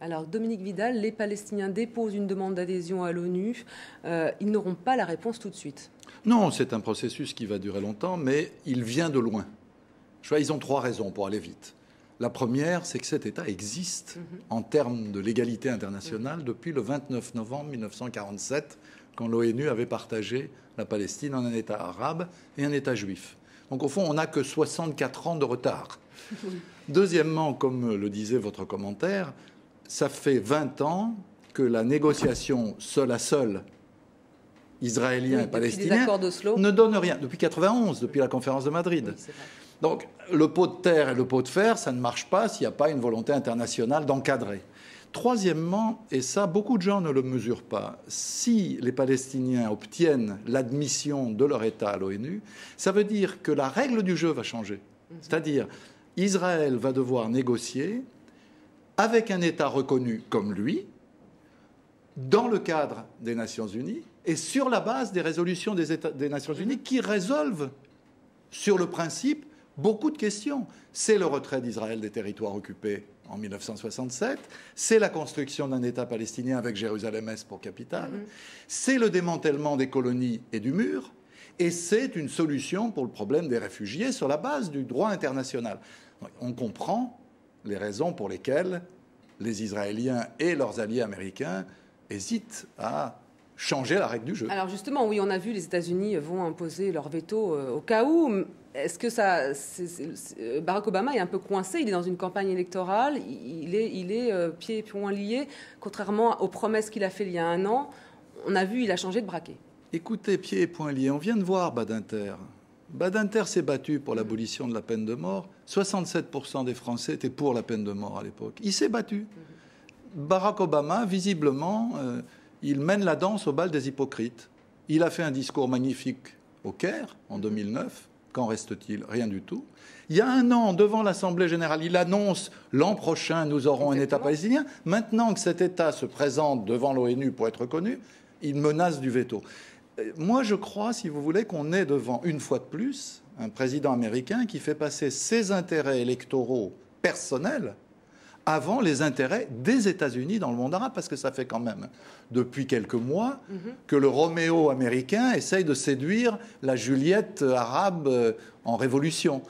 Alors, Dominique Vidal, les Palestiniens déposent une demande d'adhésion à l'ONU. Ils n'auront pas la réponse tout de suite. Non, c'est un processus qui va durer longtemps, mais il vient de loin. Ils ont 3 raisons pour aller vite. La première, c'est que cet État existe en termes de légalité internationale depuis le 29 novembre 1947, quand l'ONU avait partagé la Palestine en un État arabe et un État juif. Donc au fond, on n'a que 64 ans de retard. Deuxièmement, comme le disait votre commentaire, ça fait 20 ans que la négociation seul à seul, israélien et palestinien, ne donne rien. Depuis 1991, depuis la conférence de Madrid. Oui, donc le pot de terre et le pot de fer, ça ne marche pas s'il n'y a pas une volonté internationale d'encadrer. Troisièmement, et ça, beaucoup de gens ne le mesurent pas, si les Palestiniens obtiennent l'admission de leur État à l'ONU, ça veut dire que la règle du jeu va changer. C'est-à-dire, Israël va devoir négocier avec un État reconnu comme lui, dans le cadre des Nations Unies, et sur la base des résolutions des Nations Unies qui résolvent, sur le principe, beaucoup de questions. C'est le retrait d'Israël des territoires occupés en 1967, c'est la construction d'un État palestinien avec Jérusalem-Est pour capitale, c'est le démantèlement des colonies et du mur, et c'est une solution pour le problème des réfugiés sur la base du droit international. On comprend les raisons pour lesquelles les Israéliens et leurs alliés américains hésitent à changer la règle du jeu. Alors justement, oui, on a vu les États-Unis vont imposer leur veto au cas où. Est-ce que Barack Obama est un peu coincé? Il est dans une campagne électorale, il est pieds et poings liés, contrairement aux promesses qu'il a fait il y a un an. On a vu, il a changé de braquet. Écoutez, pieds et poings liés, on vient de voir Badinter. Badinter s'est battu pour l'abolition de la peine de mort. 67% des Français étaient pour la peine de mort à l'époque. Il s'est battu. Barack Obama, visiblement, il mène la danse au bal des hypocrites. Il a fait un discours magnifique au Caire en 2009. Qu'en reste-t-il? Rien du tout. Il y a un an, devant l'Assemblée générale, il annonce l'an prochain, nous aurons un État palestinien. Maintenant que cet État se présente devant l'ONU pour être reconnu, il menace du veto. Moi, je crois, si vous voulez, qu'on est devant, une fois de plus, un président américain qui fait passer ses intérêts électoraux personnels avant les intérêts des États-Unis dans le monde arabe, parce que ça fait quand même depuis quelques mois que le Roméo américain essaye de séduire la Juliette arabe en révolution.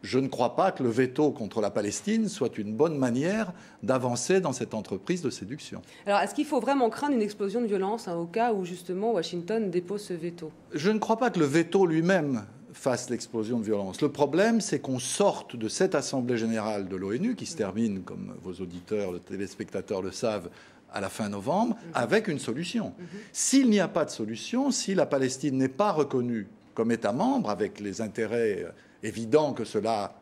Je ne crois pas que le veto contre la Palestine soit une bonne manière d'avancer dans cette entreprise de séduction. Alors, est-ce qu'il faut vraiment craindre une explosion de violence au cas où, justement, Washington dépose ce veto? Je ne crois pas que le veto lui-même fasse l'explosion de violence. Le problème, c'est qu'on sorte de cette Assemblée générale de l'ONU, qui se termine, comme vos auditeurs, les téléspectateurs le savent, à la fin novembre, avec une solution. S'il n'y a pas de solution, si la Palestine n'est pas reconnue comme État membre, avec les intérêts évidents que cela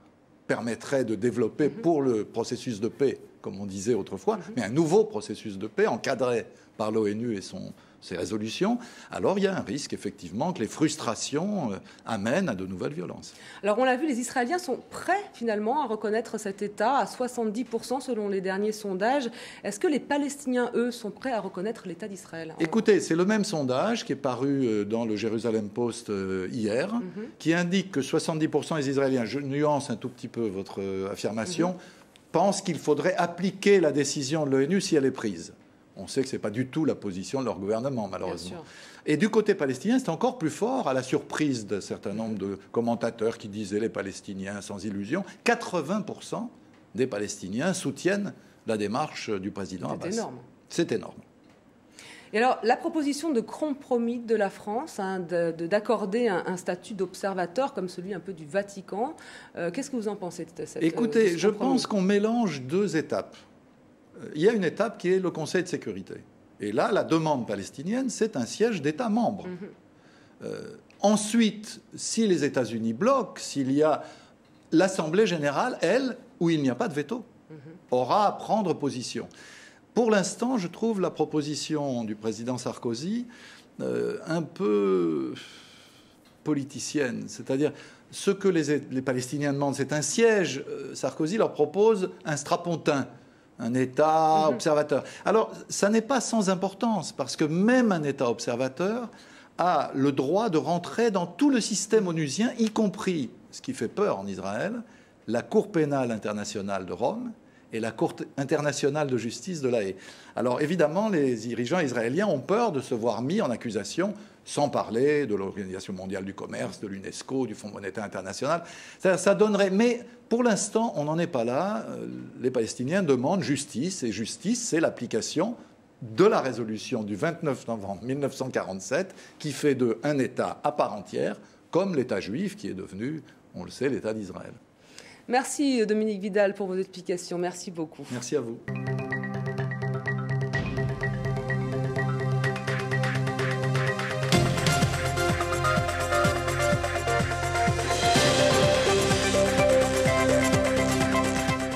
permettrait de développer pour le processus de paix, comme on disait autrefois, mais un nouveau processus de paix encadré par l'ONU et ses résolutions, alors il y a un risque effectivement que les frustrations amènent à de nouvelles violences. Alors on l'a vu, les Israéliens sont prêts finalement à reconnaître cet État à 70% selon les derniers sondages. Est-ce que les Palestiniens, eux, sont prêts à reconnaître l'État d'Israël? Écoutez, c'est le même sondage qui est paru dans le Jerusalem Post hier, qui indique que 70% des Israéliens, je nuance un tout petit peu votre affirmation, pensent qu'il faudrait appliquer la décision de l'ONU si elle est prise. On sait que ce n'est pas du tout la position de leur gouvernement, malheureusement. Et du côté palestinien, c'est encore plus fort, à la surprise d'un certain nombre de commentateurs qui disaient les Palestiniens sans illusion. 80% des Palestiniens soutiennent la démarche du président Abbas. C'est énorme. C'est énorme. Et alors, la proposition de compromis de la France, d'accorder un statut d'observateur comme celui un peu du Vatican, qu'est-ce que vous en pensez de cette Écoutez, je pense qu'on mélange 2 étapes. Il y a une étape qui est le Conseil de sécurité. Et là, la demande palestinienne, c'est un siège d'État membre. Ensuite, si les États-Unis bloquent, s'il y a l'Assemblée générale, elle, où il n'y a pas de veto, aura à prendre position. Pour l'instant, je trouve la proposition du président Sarkozy un peu politicienne. C'est-à-dire, ce que les Palestiniens demandent, c'est un siège. Sarkozy leur propose un strapontin, un État observateur. Alors, ça n'est pas sans importance, parce que même un État observateur a le droit de rentrer dans tout le système onusien, y compris, ce qui fait peur en Israël, la Cour pénale internationale de Rome et la Cour internationale de justice de La Haye. Alors évidemment, les dirigeants israéliens ont peur de se voir mis en accusation, sans parler de l'Organisation mondiale du commerce, de l'UNESCO, du Fonds monétaire international. Ça donnerait... Mais pour l'instant, on n'en est pas là. Les Palestiniens demandent justice, et justice, c'est l'application de la résolution du 29 novembre 1947, qui fait d'eux un État à part entière, comme l'État juif qui est devenu, on le sait, l'État d'Israël. Merci Dominique Vidal pour vos explications. Merci beaucoup. Merci à vous.